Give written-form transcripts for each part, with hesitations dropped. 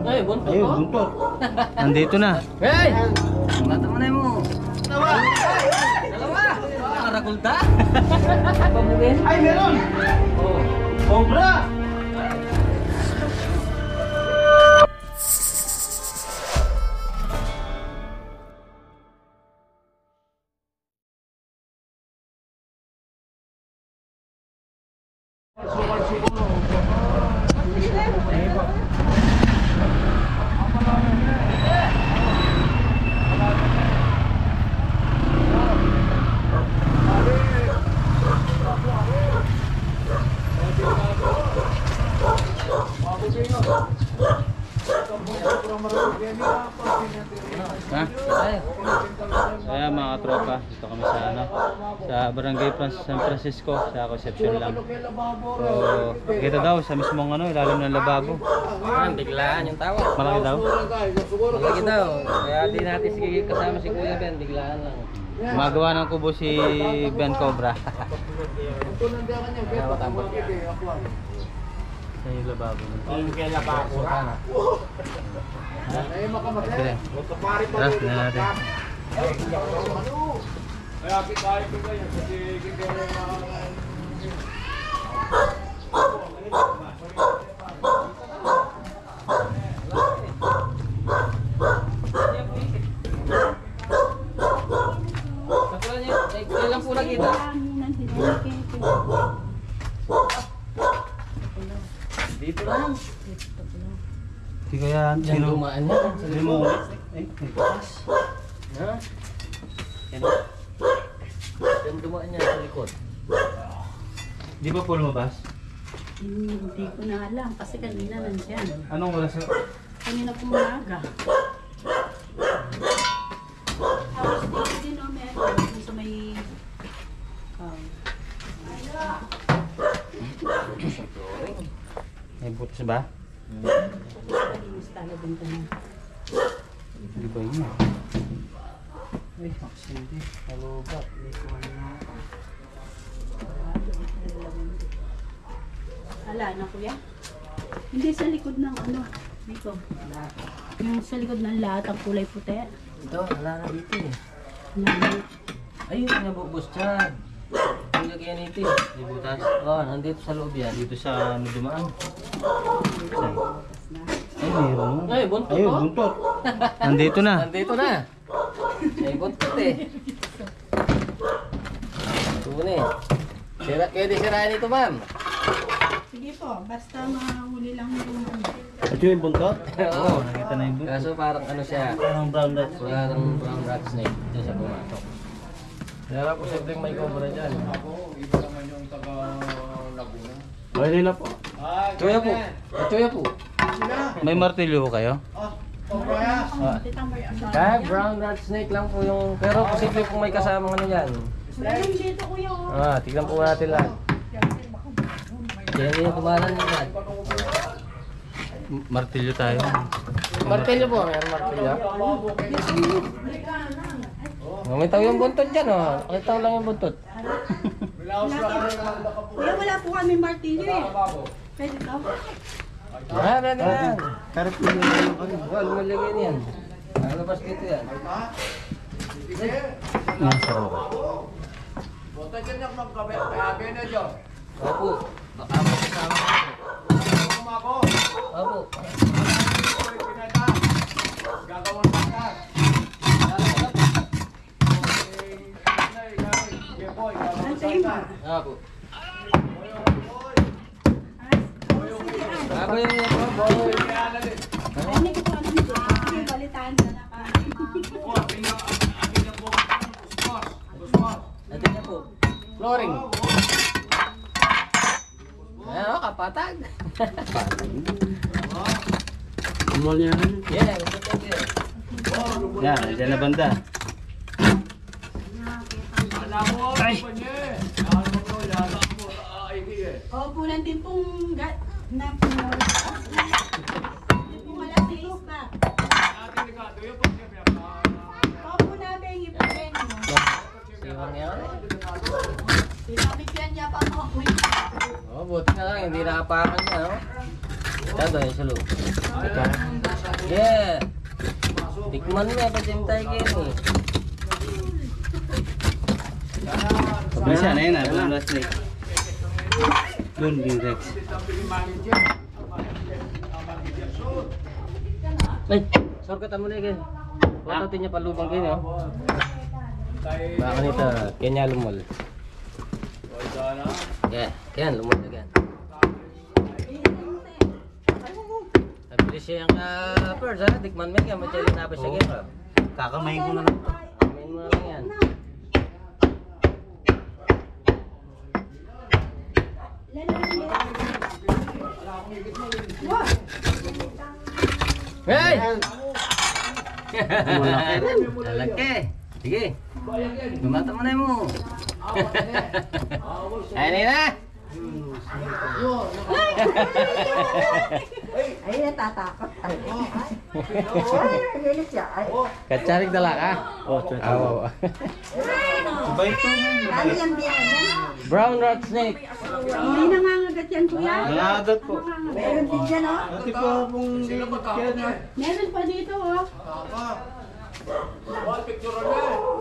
Ay, buntot. Ayun, buntot. Nandito na. Hey! Mata mo na mo. Dalawa! Dalawa! Karakulta? Pamugin? Ay, meron! Oo. Cobra! Ha? Kaya mga tropa, dito kami sa sa Barangay San Francisco, sa Concepcion lang. So, kita daw sa mismong ilalim ng lababo. Biglaan yung tawa. Malaki daw. Malaki daw. Kaya di natin sige kasama si Kuya Ben, biglaan lang. Gumagawa ng kubo si Ben Cobra. Sa yung lababo. Kaya lababo. Sige. Tara, tingnan natin. Kailan po nakita? Dito lang. Di kaya Diyan dumaan niya. Hindi mo ulit. Ay, Ha? Diyan dumaan niya sa likod. di ba po lumabas? Hindi ko na alam kasi kanina nandyan. Anong oras? Kanina pumaga. Tapos dito din o meron sa may... May butas ba? Malinis talaga din na. Di ba yun? Ay, hindi. Nalubat. Hindi ko na. Ala na kuya? Hindi sa likod ng ano. Dito. Yung sa likod ng lahat ang kulay puti. Ito, wala na dito eh. Ano? Ayun, nabubos dyan. Yung lagyan nito eh. Di butas. Oo, nandito sa loob yan. Dito sa dumaan. Ay, meron. Ay, buntot Ayun, oh. buntot. Nandito na. Nandito na. Ay, buntot eh. Ito na eh. Pwede sirain ito, ma'am. Sige po, basta mahuli lang yung ano. Ito yung buntot? Oo. Nakita na yung buntot. Kaso parang ano siya. Parang brown rat. Parang brown rat snake. Diyan sa pumatok. Kaya po simpleng may cobra dyan. Ay, nila po. Tuya po. Tuya po. May martilyo kayo? Kaya brown rat snake lang po yung... Pero posible kung may kasamang ano yan. Meron dito kuya. Tignan po natin lahat. Kaya hindi yung kumalan yan. Martilyo tayo. Martilyo po, mayroon martilyo. Mamitaw yung buntot dyan, oh. Nakitaw lang yung buntot. Kuya, wala po kami martilyo eh. Pwede to? Pwede yan. Karap nyo yung ano. Wala, lumalagay yan. Nalabas dito yan. Yan, sarap. Opo. Baka mo kasama ko. Opo. Antayin pa. Opo. Sige, Ako yung boy. Hindi ko po alam ito. Kasi balitaan na naka. Natin niya po. Flooring. Ano, kapatag. Umal niya rin. Yeah, kapatag yan. Yan, dyan na banda. Ay! Opo, nandun pong na pinoritas. Hindi po wala sa ispa. Opo namin, iparin mo. Siwang yan. Pinapipyan niya pa ako. Oh, buti na lang, hindi nakapakan niya, no? Ito, yung sa loob. Yeah! Tikman mo, pati tayo kayo eh. Mabilis yan, ayun na, brown rat snake. Doon, yung Rex. Ay, sorkatan mo na yun. Watatin niya palubang kayo, no? Baka nito, kanya lumol. Yeah, yan, lumol na yan. Nabilis siya yung first, ha? Tikman mo yan, matya yung napis siya kayo. Kakamayin ko na lang ito. Kamin mo na lang yan. Hey! Lalaki. Sige. Bumata mo na mo. Ayun na. Ay, natatakot. Ay, hilit siya. Ay, Katsarik dala ka? Oh, tsaka. Oo. Iba ito. ano yung biyan yan? Brown rat snake. Hindi nangangagat yan, kuya. Nangagat po. Meron din dyan, oh. Dati po akong dinigit yan. Meron pa dito, oh.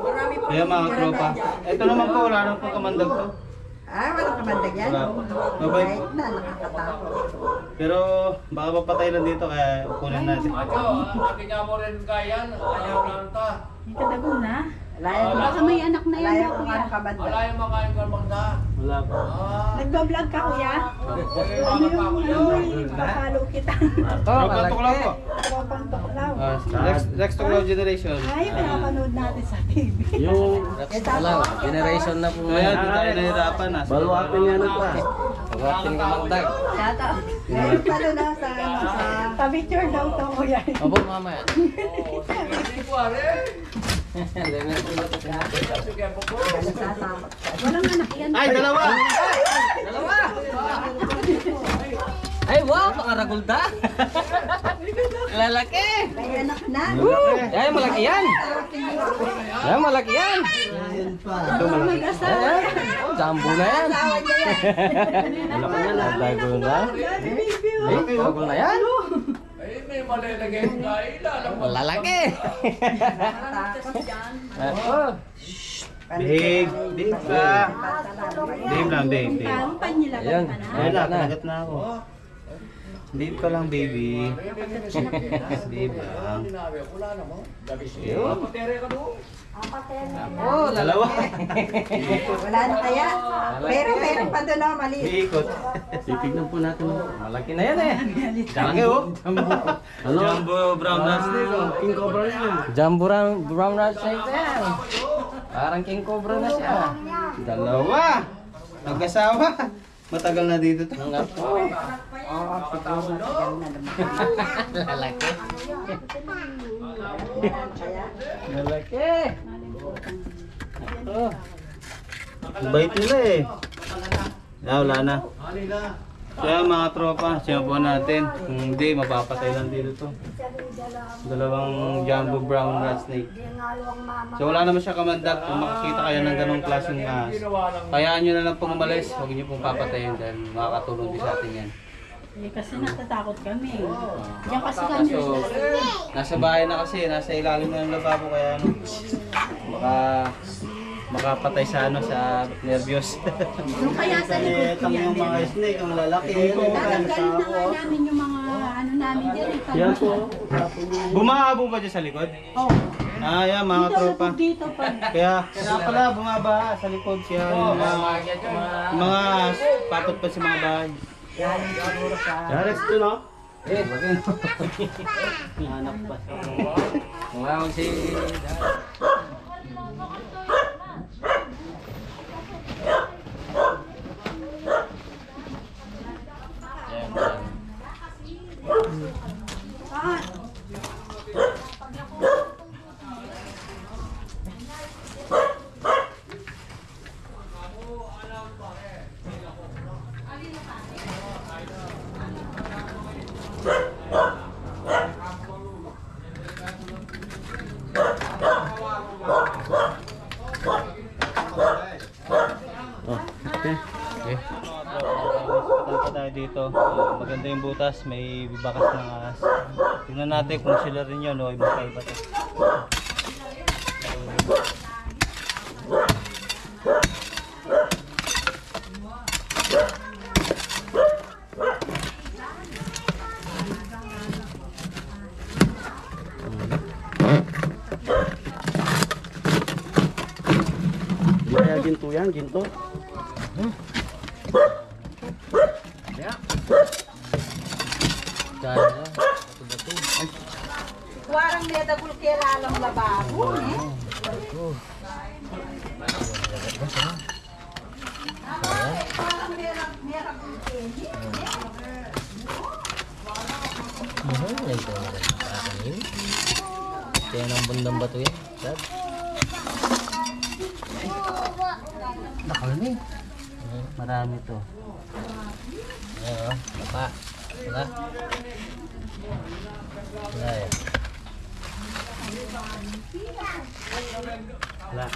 Marami pa. Kaya mga tropa. Ito naman po, wala nang pagkamandag to. Ah, walang kamandag yan. Wala. Mabait. Kahit na, nakakatakot. Pero baka papatay lang dito kaya kunin natin. Hindi ka dago na. Layo Baka may anak na yan, layo ha, kung kuya. ano kamandag. Wala po. Nagbablog ka, kuya? Ano yung papalo kita? Ako, Tuklaw po. Tropang tuklaw. Rex Tuklaw Generation. Ay, pinapanood natin sa TV. Yung wala, generation na po. Kaya di tayo nahirapan na. Baluatin nga na pa. Baluatin ka magdag. Tata. Meron pa doon na sa ano sa... Pa-picture daw to, kuya. Opo, mamaya. Nasasama. Walang anak yan. Ay, dalawa! Dalawa! Ay, wow! Pangaragulta! Lalaki! May anak na. Ay, malaki yan! Ay, malaki yan! Ito malaki. Mag-asawa. Ay, oh, jumbo na yan! Asawa niya yan. Malaki yan, nagdagol na. Ay, dagol na yan! Lalaki! Ako! Behave. Behave ka. Behave lang, babe. Behave. Ang panyilagot Ayan. ka na. Ayun na, kinagat na ako. Behave ka lang, baby. Behave lang. Yun. Oh, Dalawa. Wala na kaya. Pero meron pa doon, oh, maliit. Iikot. Titignan po natin. Malaki na yan eh. Malaki oh. Ano? Jumbo brown rat snake oh. King cobra yan. Jumbo brown rat snake na yan. Parang king cobra na siya. Dalawa. Nag-asawa. Matagal na dito to. Nga po. Oo, siguro matagal na naman. Lalaki. Kaya, Lalaki. Oh. Bait nila eh. Wala na. Kaya mga tropa, sinubukan natin. Kung hindi, mapapatay lang dito to. Dalawang jumbo brown rat snake. So wala naman siya kamandag. Kung makakita kayo ng ganong klaseng ahas, kayaan nyo na lang pong umalis. Huwag nyo pong papatayin dahil makakatulong din sa atin yan. Eh, kasi natatakot kami. Diyan kasi kami. So, nasa bahay na kasi, nasa ilalim na ng lababo kaya ano, makapatay sa ano, sa nervyos. Yung kaya sa likod ko yan. Yung mga snake, ang lalaki. Tatanggalin na nga namin yung mga ano namin dyan. Yan po. Bumaabo ba dyan sa likod? Oh. Ah, yan mga Dito, tropa. dito pag Kaya pala bumaba sa likod siya. Yung mga patot pa sa mga bahay. galing siguro sa... Jarex to no? Eh, bakit? Hanap pa sa Tumawag si... Oh. Maganda yung butas, may bakas ng ahas. Tingnan natin kung sila rin yun o magkaiba to. Kaya ginto yan, ginto. Kaya na. Bato-bato. Warang may dagul kaya alam lababo eh. Yan ito. Kakanin. Kaya ng bundang bato yan. Dad. Nakalami. Marami to. Ayan o. Papa. Wala. Wala yan. Wala. Wala.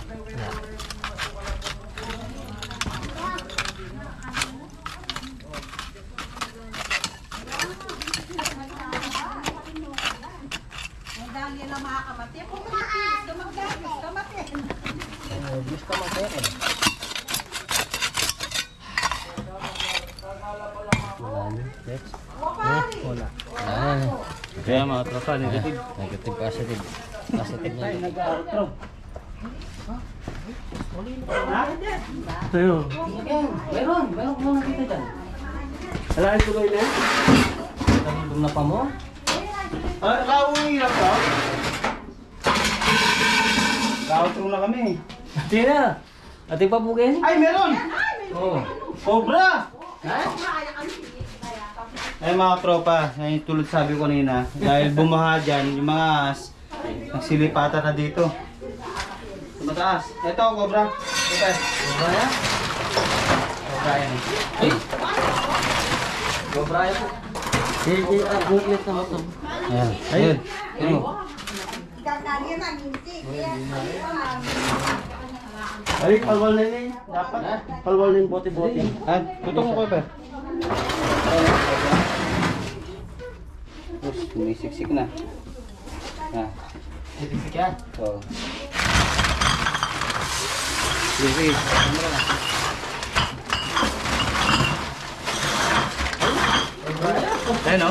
Ang dami nila makakamati. Kung makikis ka magdagis, kamatin. Gusto ka mag-peke. Marami. Next. Wala. Ayan. Kaya mga tropa, negative. Negative positive. Positive na yun. Sa'yo. Meron kung nakita dyan. Alaan tuloy na yan. Nalulong na pa mo? Kauwi lang ka? Kautro na kami. Hindi na. Ating pabugin? Ay, meron! Oo. Cobra! Ha? Ay mga tropa, yung tulad sabi ko kanina, dahil bumaha dyan, yung mga ahas, nagsilipatan na dito. Sa mataas. Ito, cobra. Ito. Cobra yan? Cobra yan eh. Ay! Cobra yan po. Google na mo ito. Ayan. Ayun. Ayun. Kakanin ang hindi. Ay, palwal na yun. Dapat. Palwal na yung bote-bote. Ah, tutok mo ko pa. Tapos, sumisiksik na. Ah. Sisik yan. Oo. Sige, camera na. Ayun o.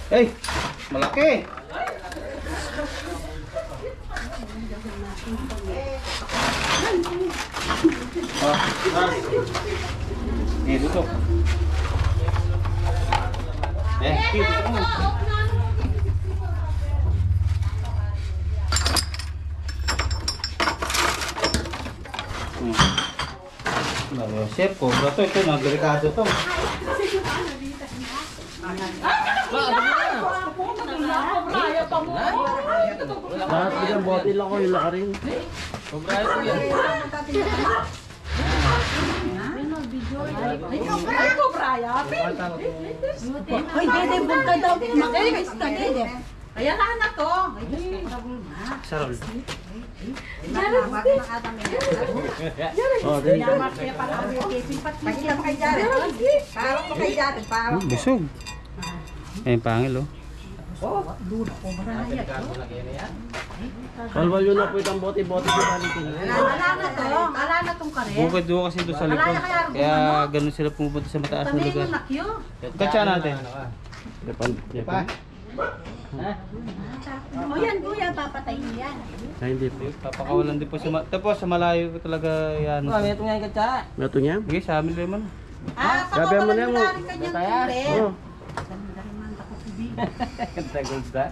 Hey, malaki. Dito to. Dito mo. Chef, cobra to. Ito, nagdelikado to. Lahat bigyan bote lang ko yung lakarin. Cobra yan po yan. Ay, Brian. Ay, dede, bunta daw. Makikis ka, dede. Ayan na to. Sarol. Oh, dali. Pakita mo kay Jared. Parang mo kay Jared. Parang Busog. Ayun, pangil oh. Palwal yun na po itang bote-bote sa balikin. wala na to. Wala na tong kare. Bukod doon kasi doon sa likod. Kaya ganun sila pumupunta sa mataas na Sabihin lugar. mo nakyo. Katsa natin. Japan. O yan, kuya, papatayin yan. Ay, hindi po. Papakawalan din po sa tapos sa malayo po talaga yan. May itong yan katsa. Meto niya? Sige, sa amin lemon. Gabi mo Pakawalan na mo mo. na rin kanyang Nataya. tubig. Oh. Tagod ba?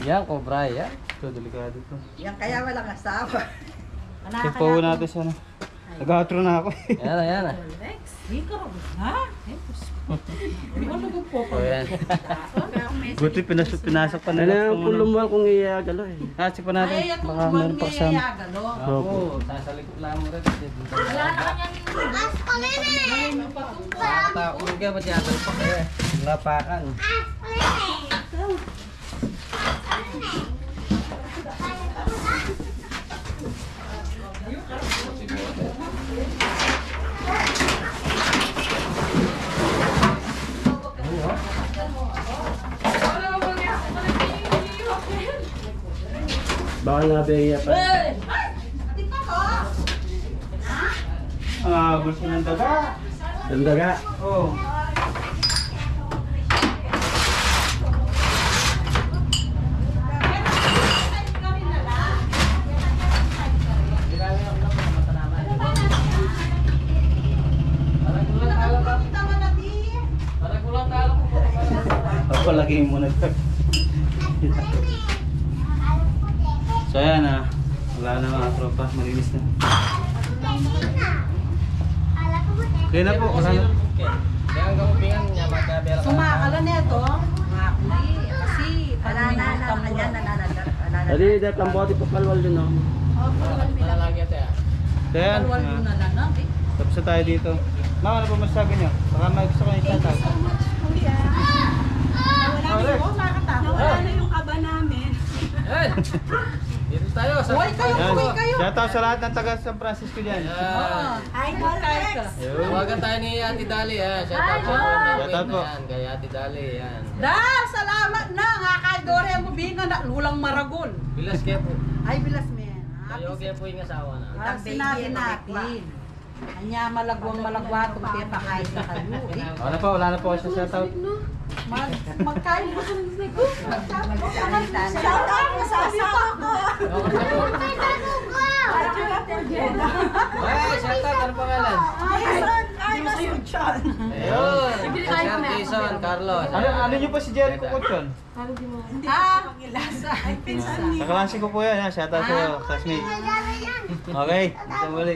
Yan, cobra yan. Ito, delikado to. Yan kaya walang asawa. Sipo natin sa ano. Nag-outro na ako eh. Yan na, yan na. O yan. Buti pinasok pa Ano nila. yung pulumal kung iyagalo eh. Hasik pa natin. Baka meron pa kasama. Ako, sasalikot lang mo rin. Wala na kanyang... Takot ka, ba't yata pa kayo? Lapakan. Baka nabiya pa. Gusto ng daga. Dandaga. Oh. Papalagay mo na ito. So ayan wala na mga tropa, malinis na. Kaya na po, kasama. Kaya ang gamupingan niya, magkabela ka. Sumakala nito. Kasi Dali, dahil ang bote pa palwal din, no? Malalagi ito yan. Kaya, tapos na tayo dito. Ma'am, ano po masasabi niyo? Baka may gusto kayo i-shout out. Nawala na yung kaba namin. Yan! Dito tayo sa... Uy, kayo, Yan. uy, kayo. Shout out sa lahat ng taga San Francisco dyan. Yan! Ay, Cortex! Tawagan tayo ni Ate Dali, yan. Shout out po. Shout out po. Yan, kay Ate Dali, yan. Dahil salamat na nga kay Dore mo binga na lulang maragol. Bilas kayo po. Ay bilas men. Kayo kaya po yung asawa na. Sinabi natin. Anya malagwang kung kaya pakain na kayo. Wala na po sa shout out. Magkain mo sa ko. Shout out mo sa asawa ko! Ay, shout out, ano pangalan? Jason Carlos Suchon! Ayun! Sir Jason, Carlos. Ano niyo po si Jericho Kuchon? Hindi ko pangilasa. Ay, pinsan niyo. Kaklase ko po yan, shout out sa classmate. Okay, ito muli.